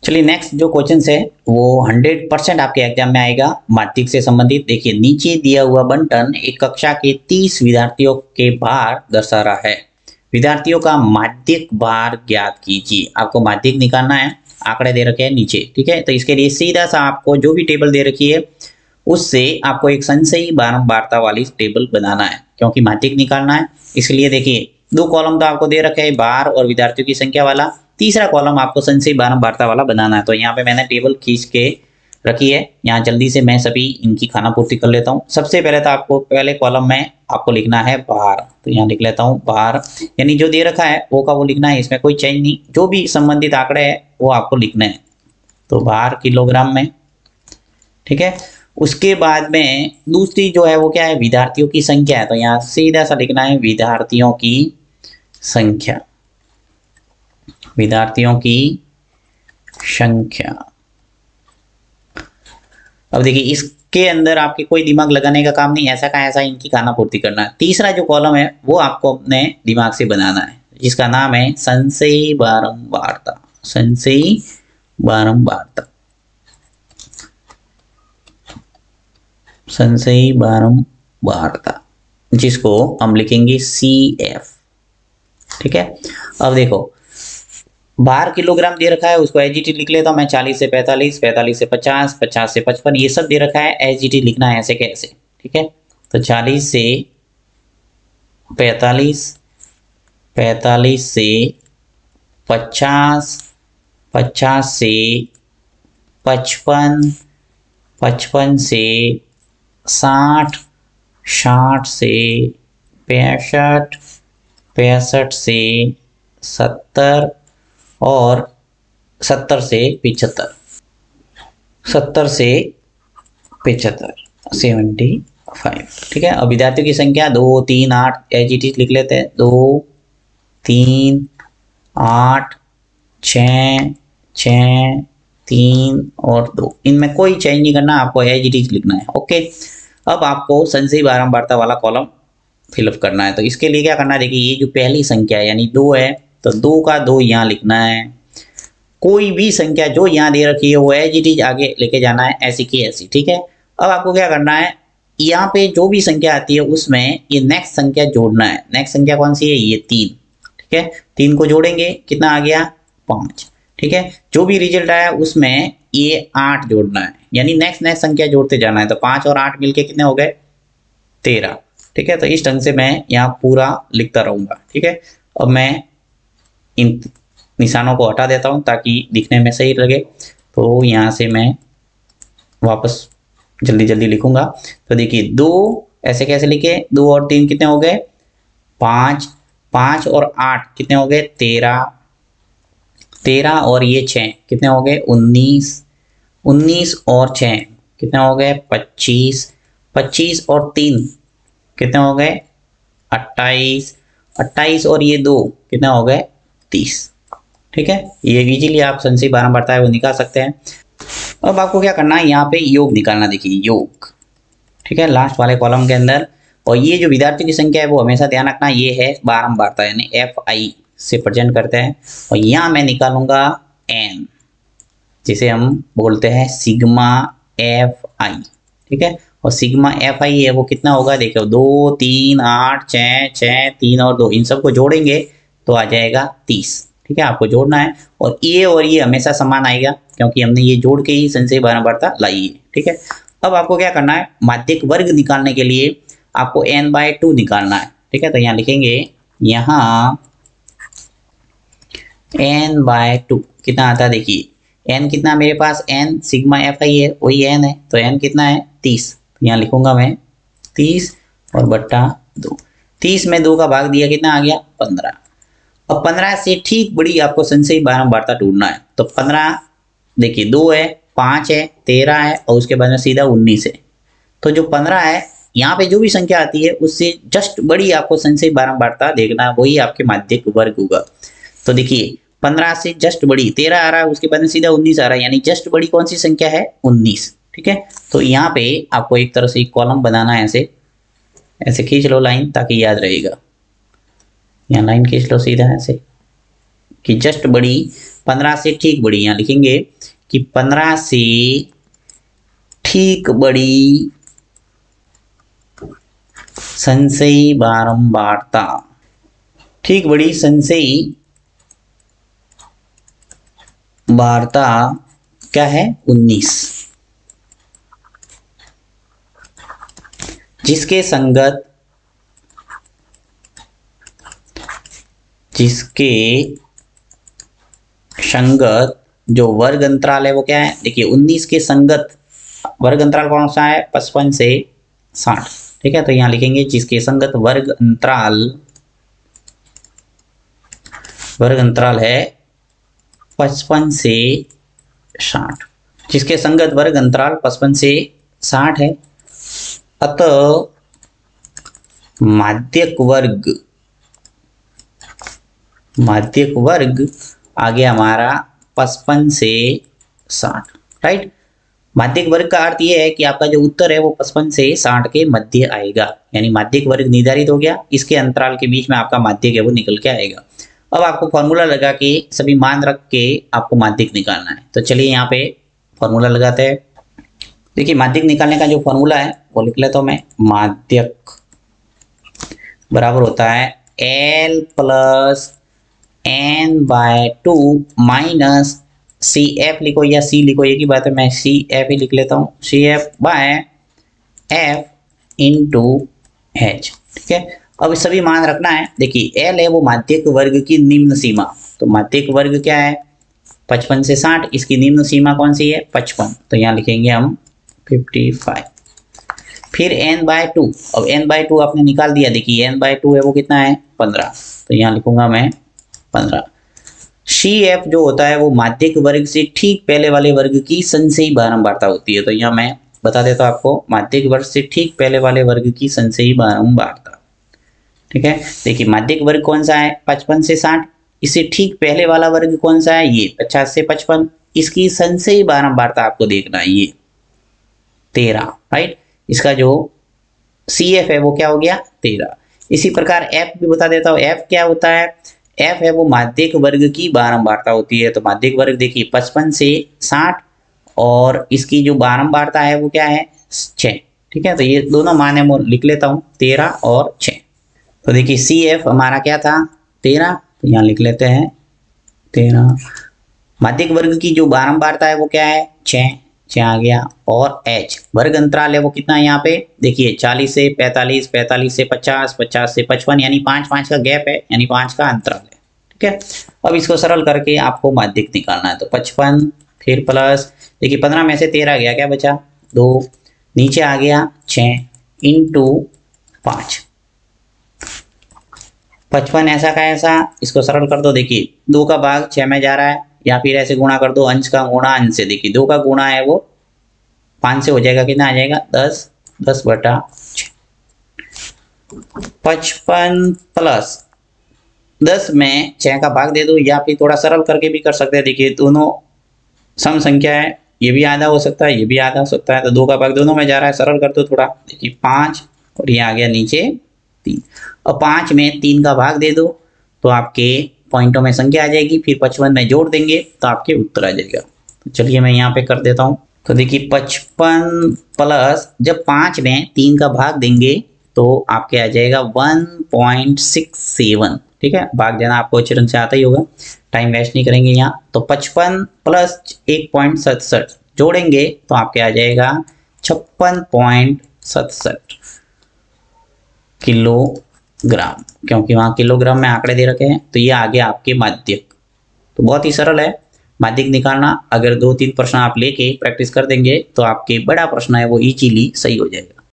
चलिए नेक्स्ट जो क्वेश्चन है वो 100% आपके एग्जाम में आएगा माध्यिक से संबंधित। देखिए नीचे दिया हुआ बंटन एक कक्षा के 30 विद्यार्थियों के भार दर्शा रहा है। विद्यार्थियों का माध्यिक भार ज्ञात कीजिए। आपको माध्यिक निकालना है, आंकड़े दे रखे हैं नीचे, ठीक है। तो इसके लिए सीधा सा आपको जो भी टेबल दे रखी है उससे आपको एक संशयी बारंबारता वाली टेबल बनाना है, क्योंकि माध्यिक निकालना है। इसलिए देखिए दो कॉलम तो आपको दे रखे हैं भार और विद्यार्थियों की संख्या वाला, तीसरा कॉलम आपको संशयी बारंबारता वाला बनाना है। तो यहाँ पे मैंने टेबल खींच के रखी है। यहाँ जल्दी से मैं सभी इनकी खाना पूर्ति कर लेता हूँ। सबसे पहले तो आपको पहले कॉलम में आपको लिखना है भार, तो यहाँ लिख लेता हूँ भार, यानी जो दे रखा है वो का वो लिखना है, इसमें कोई चेंज नहीं। जो भी संबंधित आंकड़े है वो आपको लिखने हैं। तो भार किलोग्राम में, ठीक है। उसके बाद में दूसरी जो है वो क्या है, विद्यार्थियों की संख्या है। तो यहाँ सीधा सा लिखना है विद्यार्थियों की संख्या, विद्यार्थियों की संख्या। अब देखिए इसके अंदर आपके कोई दिमाग लगाने का काम नहीं, ऐसा का ऐसा इनकी खाना पूर्ति करना है। तीसरा जो कॉलम है वो आपको अपने दिमाग से बनाना है, जिसका नाम है संशयी बारंबारता, संशयी बारंबारता, संशयी बारंबारता, जिसको हम लिखेंगे CF, ठीक है। अब देखो भार किलोग्राम दे रखा है, उसको एसजीटी लिख लेता हूं मैं। 40 से 45, 45 से 50, 50 से 55, ये सब दे रखा है, एसजीटी लिखना है ऐसे कैसे, ठीक है। तो 40 से 45, 45 से 50, 50 से 55, 55 से 60, 60 से 65, 65 से 70 और 70 से 75, 70 से 75, 75, ठीक है। अब विद्यार्थियों की संख्या 2, 3, 8 एसजीटी लिख लेते हैं। 2, 3, 8, 6, 6, 3 और 2, इनमें कोई चेंज नहीं करना, आपको एसजीटी लिखना है, ओके। अब आपको संशयी बारंबारता वाला कॉलम फिलअप करना है। तो इसके लिए क्या करना है, देखिए ये जो पहली संख्या है यानी 2 है, तो 2 का 2 यहाँ लिखना है। कोई भी संख्या जो यहाँ दे रखी है वो एसजीटी आगे लेके जाना है, ऐसी की ऐसी, ठीक है। अब आपको क्या करना है, यहाँ पे जो भी संख्या आती है उसमें ये नेक्स्ट संख्या जोड़ना है। नेक्स्ट संख्या कौन सी है, ये 3, ठीक है। 3 को जोड़ेंगे, कितना आ गया 5, ठीक है। जो भी रिजल्ट आया उसमें ये 8 जोड़ना है, यानी नेक्स्ट संख्या जोड़ते जाना है। तो 5 और 8 मिलके कितने हो गए 13, ठीक है। तो इस ढंग से मैं यहाँ पूरा लिखता रहूंगा, ठीक है। अब मैं इन निशानों को हटा देता हूं ताकि दिखने में सही लगे। तो यहाँ से मैं वापस जल्दी जल्दी लिखूंगा। तो देखिए 2 ऐसे कैसे लिखे, 2 और 3 कितने हो गए 5, 5 और 8 कितने हो गए 13, 13 और ये 6 कितने हो गए 19, 19 और 6 कितने हो गए 25, 25 और 3 कितने हो गए 28, 28 और ये 2 कितने हो गए 30, ठीक है। ये इजीली आप संशयी बारंबारता है वो निकाल सकते हैं। अब आपको क्या करना है, यहाँ पे योग निकालना। देखिए योग, ठीक है, लास्ट वाले कॉलम के अंदर। और ये जो विद्यार्थियों की संख्या है वो हमेशा ध्यान रखना, ये है बारंबारता यानी FI से प्रेजेंट करते हैं। और यहाँ मैं निकालूंगा N, जिसे हम बोलते हैं सिग्मा FI, ठीक है। और सिग्मा FI है वो कितना होगा, देखो 2, 3, 8, 6, 6, 3 और 2, इन सबको जोड़ेंगे तो आ जाएगा 30, ठीक है। आपको जोड़ना है और ये हमेशा समान आएगा क्योंकि हमने ये जोड़ के ही संशयी बारंबारता लाई है, ठीक है। अब आपको क्या करना है, माध्यिक वर्ग निकालने के लिए आपको n/2 निकालना है, ठीक है। तो यहाँ लिखेंगे, यहाँ n/2 कितना आता है, देखिए n कितना मेरे पास, n सिग्मा FI है वही n है, तो n कितना है 30। तो यहाँ लिखूंगा मैं 30 और बट्टा 2, 30 में 2 का भाग दिया कितना आ गया 15। अब 15 से ठीक बड़ी आपको संशयी बारंबारता ढूंढना है। तो 15 देखिए 2 है, 5 है, 13 है और उसके बाद में सीधा 19 है। तो जो 15 है यहाँ पे जो भी संख्या आती है उससे जस्ट बड़ी आपको संशयी बारंबारता देखना, वही आपके माध्यिक वर्ग होगा। तो देखिए 15 से जस्ट बड़ी 13 आ रहा है, उसके बाद में सीधा 19 आ रहा है, यानी जस्ट बड़ी कौन सी संख्या है 19, ठीक है। तो यहाँ पे आपको एक तरह से एक कॉलम बनाना है, ऐसे ऐसे खींच लो लाइन ताकि याद रहेगा। यहाँ लाइन खींच लो सीधा ऐसे कि जस्ट बड़ी 15 से ठीक बड़ी, यहाँ लिखेंगे कि 15 से ठीक बड़ी संचयी बारंबारता, ठीक बड़ी संचयी वार्ता क्या है 19, जिसके संगत जो वर्ग अंतराल है वो क्या है, देखिए 19 के संगत वर्ग अंतराल कौन सा है 55 से 60, ठीक है। तो यहां लिखेंगे जिसके संगत वर्ग अंतराल है 55 से 60, जिसके संगत वर्ग अंतराल 55 से 60 है। अतः माध्यक वर्ग आ गया हमारा 55 से 60, राइट। माध्यक वर्ग का अर्थ यह है कि आपका जो उत्तर है वो 55 से 60 के मध्य आएगा, यानी माध्यक वर्ग निर्धारित हो गया, इसके अंतराल के बीच में आपका माध्यक है वो निकल के आएगा। अब आपको फॉर्मूला लगा के सभी मान रख के आपको माध्यक निकालना है। तो चलिए यहाँ पे फॉर्मूला लगाते हैं। देखिए माध्यक निकालने का जो फॉर्मूला है वो लिख लेता हूँ मैं। माध्यक बराबर होता है L plus n/2 minus CF लिखो या C लिखो, एक ही बात है, मैं CF ही लिख लेता हूँ, CF/F इंटू H, ठीक है। अब सभी मान रखना है। देखिए L है वो माध्यक वर्ग की निम्न सीमा, तो माध्यक वर्ग क्या है 55 से 60, इसकी निम्न सीमा कौन सी है 55, तो यहाँ लिखेंगे हम 55। फिर n/2, अब n/2 आपने निकाल दिया, देखिए n/2 है वो कितना है 15, तो यहाँ लिखूंगा मैं 15। CF जो होता है वो माध्यक वर्ग से ठीक पहले वाले वर्ग की संचयी बारंबारता होती है, तो यहाँ मैं बता देता हूँ आपको, माध्यक वर्ग से ठीक पहले वाले वर्ग की संचयी बारंबारता, ठीक है। देखिए माध्यक वर्ग कौन सा है 55 से 60, इससे ठीक पहले वाला वर्ग कौन सा है ये 50 से 55, इसकी संचयी बारंबारता आपको देखना है ये 13, राइट। इसका जो CF है वो क्या हो गया 13। इसी प्रकार F भी बता देता हूँ, F क्या होता है, F है वो माध्यक वर्ग की बारंबारता होती है, तो माध्यक वर्ग देखिए 55 से 60 और इसकी जो बारंबारता है वो क्या है 6, ठीक है। तो ये दोनों मान है वो लिख लेता हूँ 13 और 6। तो देखिए CF हमारा क्या था 13, तो यहाँ लिख लेते हैं 13। माध्यक वर्ग की जो बारंबारता है वो क्या है 6 आ गया, और H वर्ग अंतराल है वो कितना है यहाँ पे देखिए 40 से 45, 45 से 50, 50 से 55, यानी 5 का गैप है, यानी 5 का अंतराल है, ठीक है। अब इसको सरल करके आपको माध्यक निकालना है, तो 55 फिर प्लस देखिए 15 में से 13 गया, क्या बचा 2, नीचे आ गया 6 इंटू 5, 55 ऐसा का ऐसा, इसको सरल कर दो, देखिए 2 का भाग 6 में जा रहा है, या फिर ऐसे गुणा कर दो, अंश का गुणा अंश से, देखिए 2 का गुणा है वो 5 से हो जाएगा, कितना आ जाएगा 10/6। 55 प्लस 10 में 6 का भाग दे दो, या फिर थोड़ा सरल करके भी कर सकते हैं। देखिए दोनों सम संख्या है, ये भी आधा हो सकता है, ये भी आधा हो सकता है, तो 2 का भाग दोनों में जा रहा है, सरल कर दो थोड़ा, देखिए 5 और ये आ गया नीचे 3, और 5 में 3 का भाग दे दो तो आपके पॉइंटों में संख्या आ जाएगी, फिर 55 में जोड़ देंगे तो आपके उत्तर आ जाएगा। तो चलिए मैं यहाँ पे कर देता हूँ। तो देखिए 55 प्लस जब 5 में 3 का भाग देंगे तो आपके आ जाएगा 1.67, ठीक है। भाग देना आपको अच्छे ढंग से आता ही होगा, टाइम वेस्ट नहीं करेंगे यहाँ। तो 55 प्लस 1.67 जोड़ेंगे तो आपके आ जाएगा 56.67 किलोग्राम, क्योंकि वहाँ किलोग्राम में आंकड़े दे रखे हैं, तो ये आ गया आपके माध्यक। तो बहुत ही सरल है माध्यक निकालना, अगर 2-3 प्रश्न आप लेके प्रैक्टिस कर देंगे तो आपके बड़ा प्रश्न है वो इजीली सही हो जाएगा।